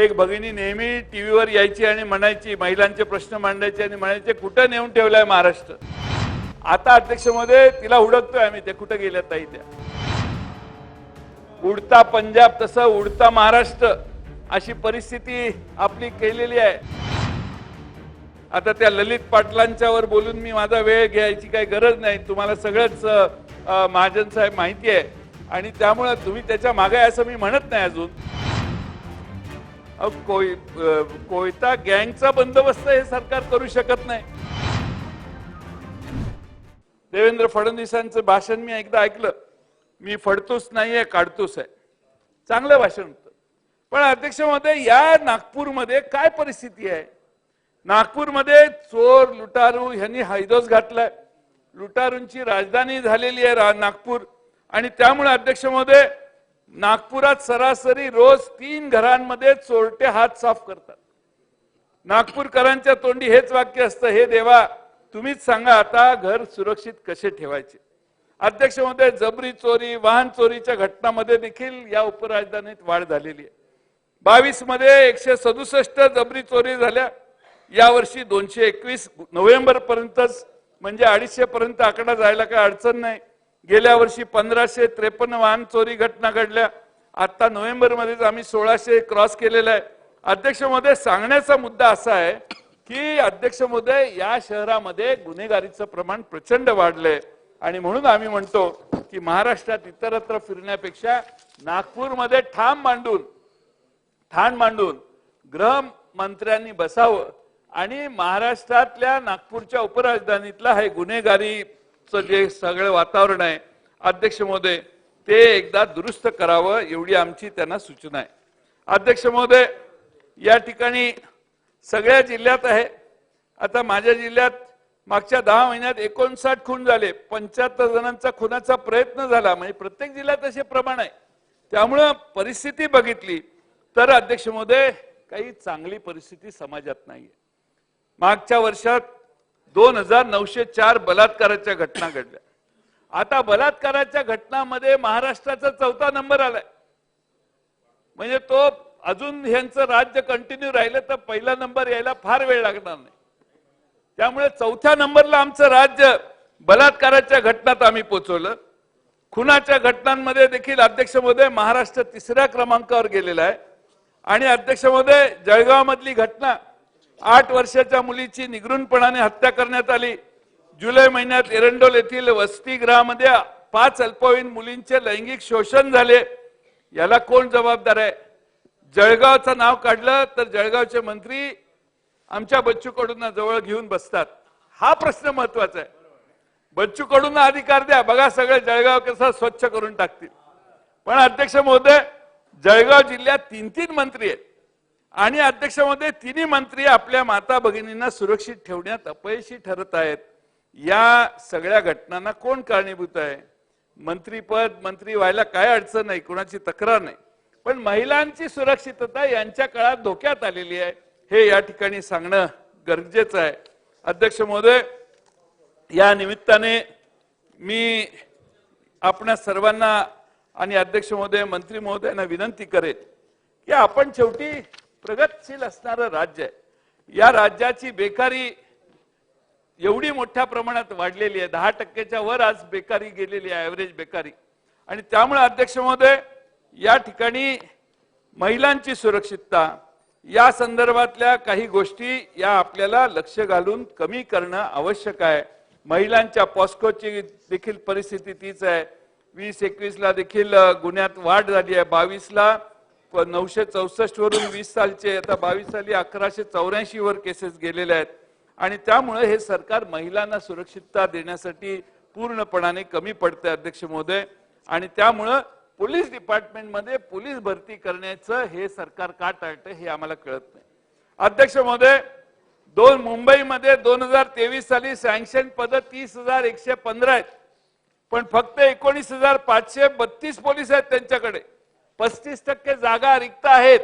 एक भगिनी नेहमी टीव्हीवर यायची आणि म्हणायची, महिलांचे प्रश्न मांडायचे आणि म्हणायचे कुठं नेऊन ठेवलाय महाराष्ट्र. आता अध्यक्ष महोदय तिला हुडकतोय आम्ही, ते कुठं गेल्या ताई त्या. उडता पंजाब तसं उडता महाराष्ट्र अशी परिस्थिती आपली केलेली आहे. आता त्या ललित पाटलांच्यावर बोलून मी माझा वेळ घ्यायची काही गरज नाही, तुम्हाला सगळंच महाजन साहेब माहिती आहे आणि त्यामुळे तुम्ही त्याच्या मागे असं मी म्हणत नाही. अजून कोयता गँगचा बंदोबस्त हे सरकार करू शकत नाही. देवेंद्र फडणवीसांचं भाषण मी एकदा ऐकलं, मी फडतूस नाहीये काढतूस आहे. चांगलं भाषण होतं. पण अध्यक्ष महोदय या नागपूरमध्ये काय परिस्थिती आहे? नागपूरमध्ये चोर लुटारू यांनी हैदोस घातलाय. लुटारूंची राजधानी झालेली आहे नागपूर आणि त्यामुळे अध्यक्ष महोदय नागपुरात सरासरी रोज 3 घरांमध्ये चोरटे हात साफ करतात. नागपूरकरांच्या तोंडी हेच वाक्य असतं, हे देवा तुम्हीच सांगा आता घर सुरक्षित कसे ठेवायचे. अध्यक्ष महोदय जबरी चोरी, वाहन चोरीच्या घटनांमध्ये देखील या उपराजधानीत वाढ झालेली आहे. 22 मध्ये 167 जबरी चोरी झाल्या. यावर्षी 221 नोव्हेंबर पर्यंतच, म्हणजे 250 पर्यंत आकडा जायला काही अडचण नाही. गेल्या वर्षी 1553 वाहन चोरी घटना घडल्या. आता नोव्हेंबर मध्येच आम्ही 1600 क्रॉस केलेला आहे. अध्यक्ष महोदय सांगण्याचा मुद्दा असा आहे की अध्यक्ष महोदय या शहरामध्ये गुन्हेगारीचं प्रमाण प्रचंड वाढलंय आणि म्हणून आम्ही म्हणतो की महाराष्ट्रात इतरत्र फिरण्यापेक्षा नागपूरमध्ये ठाण मांडून गृहमंत्र्यांनी बसावं आणि महाराष्ट्रातल्या नागपूरच्या उपराजधानीतला हे गुन्हेगारीचं जे सगळं वातावरण आहे अध्यक्ष महोदय ते एकदा दुरुस्त करावं एवढी आमची त्यांना सूचना आहे. अध्यक्ष महोदय या ठिकाणी सगळ्या जिल्ह्यात आहे. आता माझ्या जिल्ह्यात मागच्या 10 महिन्यात 59 खून झाले. 75 जणांचा खुनाचा प्रयत्न झाला. म्हणजे प्रत्येक जिल्ह्यात असे प्रमाण आहे. त्यामुळे परिस्थिती बघितली तर अध्यक्ष महोदय काही चांगली परिस्थिती समाजात नाहीये. मागच्या वर्षात 2904 बलात्काराच्या घटना घडल्या. आता बलात्काराच्या घटनांमध्ये महाराष्ट्राचा 4था नंबर आलाय. म्हणजे तो अजून ह्यांचं राज्य कंटिन्यू राहिलं तर पहिला नंबर यायला फार वेळ लागणार नाही. त्यामुळे 4थ्या नंबरला आमचं राज्य बलात्काराच्या घटनात आम्ही पोहोचवलं. खुनाच्या घटनांमध्ये देखील अध्यक्ष महोदय महाराष्ट्र 3ऱ्या क्रमांकावर गेलेला आहे. आणि अध्यक्ष महोदय जळगाव मधली घटना, 8 वर्षाच्या मुलीची निगृणपणाने हत्या करण्यात आली. जुलै महिन्यात एरंडोल येथील वसतिगृहामध्ये 5 अल्पवयीन मुलींचे लैंगिक शोषण झाले. याला कोण जबाबदार आहे? जळगावचं नाव काढलं तर जळगावचे मंत्री आमच्या बच्चू कडूंना जवळ घेऊन बसतात. हा प्रश्न महत्वाचा आहे. बच्चू कडूंना अधिकार द्या, बघा सगळे जळगाव कसं स्वच्छ करून टाकतील. पण अध्यक्ष महोदय जळगाव जिल्ह्यात 3 मंत्री आहेत आणि अध्यक्ष महोदय 3 मंत्री आपल्या माता भगिनींना सुरक्षित ठेवण्यात अपयशी ठरत आहेत. या सगळ्या घटनांना कोण कारणीभूत आहे? मंत्री व्हायला काय अडचण नाही, कोणाची तक्रार नाही, पण महिलांची सुरक्षितता यांच्या काळात धोक्यात आलेली आहे हे या ठिकाणी सांगणं गरजेचं आहे. अध्यक्ष महोदय या निमित्ताने मी आपणा सर्वांना आणि अध्यक्ष महोदय मंत्री महोदयांना विनंती करेन की आपण शेवटी प्रगतशील असणारं राज्य आहे. या राज्याची बेकारी एवढी मोठ्या प्रमाणात वाढलेली आहे. 10% वर आज बेकारी गेलेली आहे, ॲव्हरेज बेकारी. आणि त्यामुळे अध्यक्ष महोदय या ठिकाणी महिलांची सुरक्षितता या संदर्भातल्या काही गोष्टी या आपल्याला लक्ष घालून कमी करणं आवश्यक आहे. महिलांच्या पॉस्कोची देखील परिस्थिती तीच आहे. 20-21 ला देखील गुन्ह्यात वाढ झाली आहे. 22 ला 964 वरून 20 सालचे आता 22 साली 1184 वर केसेस गेलेले आहेत. आणि त्यामुळे हे सरकार महिलांना सुरक्षितता देण्यासाठी पूर्णपणाने कमी पडते अध्यक्ष महोदय. आणि त्यामुळे पोलीस डिपार्टमेंटमध्ये पोलीस भरती करण्याचं हे सरकार का टाळतं हे आम्हाला कळत नाही. अध्यक्ष महोदय मुंबईमध्ये 2023 साली सँक्शन पद 30,115 आहेत, पण फक्त 19,532 पोलीस आहेत त्यांच्याकडे. 35% जागा रिक्त आहेत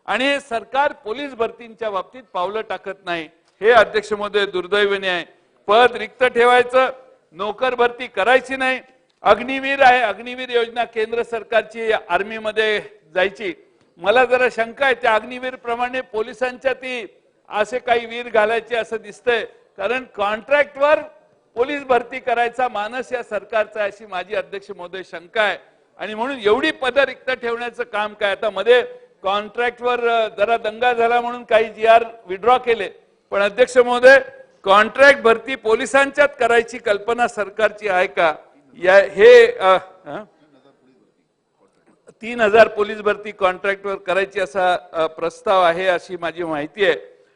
आणि हे सरकार पोलीस भरतींच्या बाबतीत पावलं टाकत नाही. हे अध्यक्ष महोदय दुर्दैवाने आहे. पद रिक्त ठेवायचं, नोकर भरती करायची नाही. अग्निवीर आहे, अग्निवीर योजना केंद्र सरकारची आर्मीमध्ये जायची, मला जरा शंका आहे त्या अग्निवीर प्रमाणे पोलिसांच्या ती असे काही वीर घालायचे असं दिसतंय, कारण कॉन्ट्रॅक्टवर पोलीस भरती करायचा मानस या सरकारचा अशी माझी अध्यक्ष महोदय शंका आहे. आणि म्हणून एवढी पद रिक्त ठेवण्याचं काम काय, आता मध्ये कॉन्ट्रॅक्टवर जरा दंगा झाला म्हणून काही GR विड्रॉ केले, पण अध्यक्ष महोदय कॉन्ट्रॅक्ट भरती पोलिसांच्यात करायची कल्पना सरकारची आहे का? या हे 3000 पोलीस भरती कॉन्ट्रॅक्टवर करायची असा प्रस्ताव आहे अशी माझी माहिती आहे.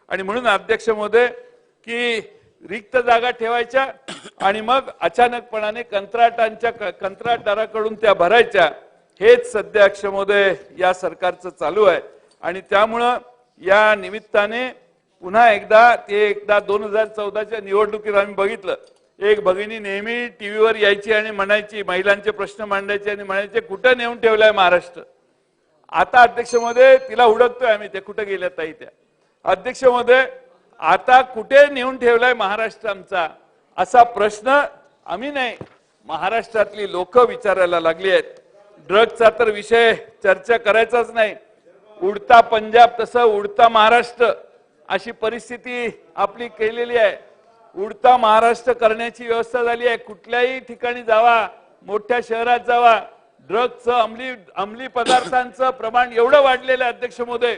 आणि म्हणून अध्यक्ष महोदय की रिक्त जागा ठेवायच्या आणि मग अचानकपणाने कंत्राटदाराकडून त्या भरायच्या, हेच सध्या अध्यक्ष महोदय या सरकारचं चालू आहे. आणि त्यामुळं या निमित्ताने पुन्हा एकदा 2014च्या निवडणुकीत आम्ही बघितलं, एक भगिनी नेहमी टीव्हीवर यायची आणि म्हणायची, महिलांचे प्रश्न मांडायचे आणि म्हणायचे कुठं नेऊन ठेवलाय महाराष्ट्र. आता अध्यक्ष महोदय तिला हुडकतोय आम्ही, ते कुठं गेल्या ताई त्या. अध्यक्ष महोदय आता कुठे नेऊन ठेवलाय महाराष्ट्र आमचा, असा प्रश्न आम्ही नाही, महाराष्ट्रातली लोक विचारायला लागली आहेत. ड्रग्जचा तर विषय चर्चा करायचाच नाही, उडता पंजाब तसं उडता महाराष्ट्र अशी परिस्थिती आपली केलेली आहे. उडता महाराष्ट्र करण्याची व्यवस्था झाली आहे. कुठल्याही ठिकाणी जावा, मोठ्या शहरात जावा, ड्रग्जचं अंमली पदार्थांचं प्रमाण एवढं वाढलेलं आहे अध्यक्ष महोदय,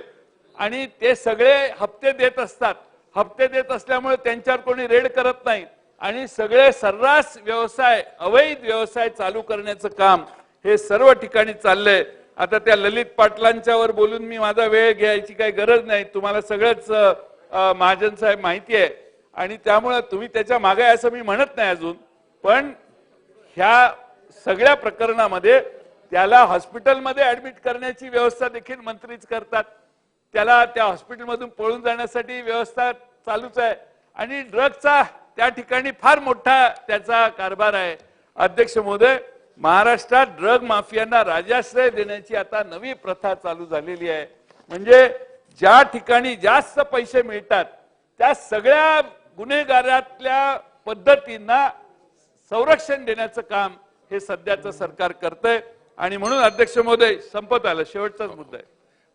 आणि ते सगळे हप्ते देत असतात. हप्ते देत असल्यामुळे त्यांच्यावर कोणी रेड करत नाही आणि सगळे सर्रास व्यवसाय, अवैध व्यवसाय चालू करण्याचं काम हे सर्व ठिकाणी चाललंय. आता त्या ललित पाटलांच्यावर बोलून मी माझा वेळ घ्यायची काही गरज नाही, तुम्हाला सगळंच महाजन साहेब माहिती आहे. आणि त्यामुळे तुम्ही त्याच्या मागे असं मी म्हणत नाही अजून, पण ह्या सगळ्या प्रकरणामध्ये त्याला हॉस्पिटलमध्ये ऍडमिट करण्याची व्यवस्था देखील मंत्रीच करतात. त्याला त्या हॉस्पिटलमधून पळून जाण्यासाठी व्यवस्था चालूच आहे आणि ड्रग्जचा त्या ठिकाणी फार मोठा त्याचा कारभार आहे. अध्यक्ष महोदय महाराष्ट्रात ड्रग माफियांना राजाश्रय देण्याची आता नवी प्रथा चालू झालेली आहे. म्हणजे ज्या ठिकाणी जास्त पैसे मिळतात त्या सगळ्या गुन्हेगारातल्या पद्धतींना संरक्षण देण्याचं काम हे सध्याचं सरकार करतंय. आणि म्हणून अध्यक्ष महोदय संपत आलं, शेवटचाच मुद्दा आहे.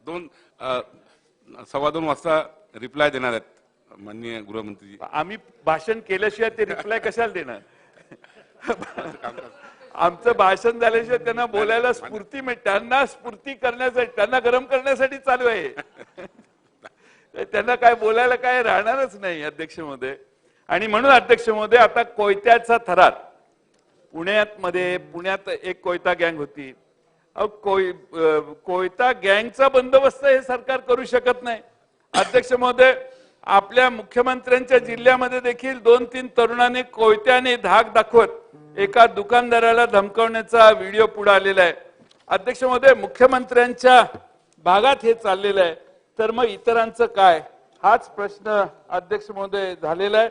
2:15 वाजता रिप्लाय देणार आहेत माननीय गृहमंत्री. आम्ही भाषण केल्याशिवाय ते रिप्लाय कशाला देणार? आमचं भाषण झाल्याशिवाय त्यांना बोलायला स्फूर्ती मिळते, त्यांना स्फूर्ती करण्यासाठी, त्यांना गरम करण्यासाठी चालू आहे. त्यांना काय बोलायला काय राहणारच नाही अध्यक्ष महोदय. आणि म्हणून अध्यक्ष महोदय आता कोयत्याचा थरार पुण्यात एक कोयता गँग होती. कोयता गँगचा बंदोबस्त हे सरकार करू शकत नाही. अध्यक्ष महोदय आपल्या मुख्यमंत्र्यांच्या जिल्ह्यामध्ये देखील 2-3 तरुणांनी कोयत्याने धाक दाखवत एका दुकानदाराला धमकावण्याचा व्हिडिओ पुढे आलेला आहे. अध्यक्ष महोदय मुख्यमंत्र्यांच्या भागात हे चाललेलं आहे, तर मग इतरांचं काय, हाच प्रश्न अध्यक्ष महोदय झालेला आहे.